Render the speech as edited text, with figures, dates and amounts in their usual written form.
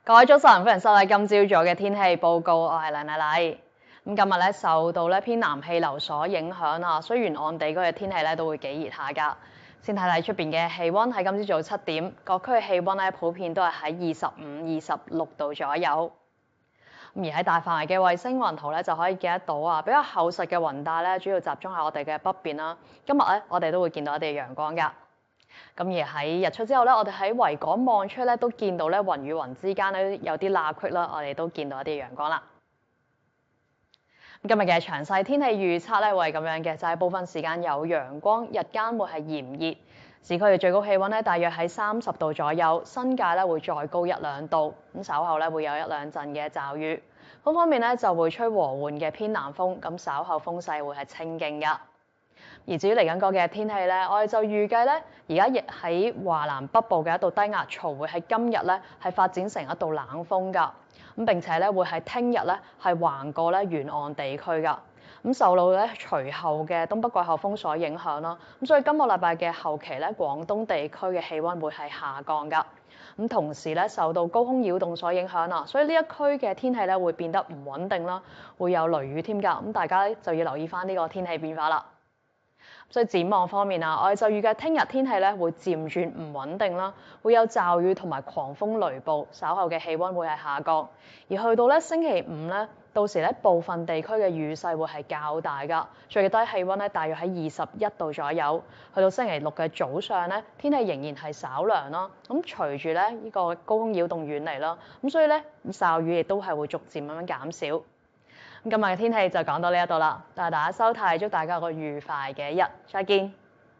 各位早晨，歡迎收睇今朝早嘅天氣報告，我係梁麗麗。咁今日咧受到偏南氣流所影響啊，所以沿岸地區嘅天氣咧都會幾熱下㗎。先睇睇出邊嘅氣温，喺今朝早7點，各區嘅氣温咧普遍都係喺25、26度左右。而喺大範圍嘅衛星雲圖咧就可以見得到啊，比較厚實嘅雲帶咧主要集中喺我哋嘅北邊啦。今日咧我哋都會見到一啲陽光㗎。咁而喺日出之後咧，我哋喺維港望出咧都見到咧雲與雲之間咧有啲罅隙啦，我哋都見到一啲陽光啦。今日嘅詳細天氣預測咧會係咁樣嘅，就係部分時間有陽光，日間會係炎熱，市區嘅最高氣温咧大約喺30度左右，新界咧會再高1、2度。咁稍後咧會有1、2陣嘅驟雨。風方面咧就會吹和緩嘅偏南風，咁稍後風勢會係清勁㗎。而至於嚟緊個嘅天氣咧，我哋就預計咧，而家亦喺華南北部嘅一道低壓槽會喺今日咧係發展成一道冷鋒㗎，咁並且咧會喺聽日咧係橫過咧沿岸地區㗎，咁受到咧隨後嘅東北季候風所影響啦，咁所以今個禮拜嘅後期咧，廣東地區嘅氣温會係下降㗎，咁同時咧受到高空擾動所影響啦，所以呢一區嘅天氣咧會變得唔穩定啦，會有雷雨添㗎，咁大家就要留意返呢個天氣變化啦。所以展望方面啊，我哋就預計聽日天氣咧會漸轉唔穩定啦，會有驟雨同埋狂風雷暴，稍後嘅氣温會係下降。而去到咧星期5咧，到時咧部分地區嘅雨勢會係較大㗎，最低氣温咧大約喺21度左右。去到星期6嘅早上咧，天氣仍然係稍涼啦。咁隨住咧呢個高空擾動遠離啦，咁所以咧驟雨亦都係會逐漸咁樣減少。今日嘅天氣就講到呢一度啦，多謝大家收睇，祝大家有個愉快嘅一日，再見。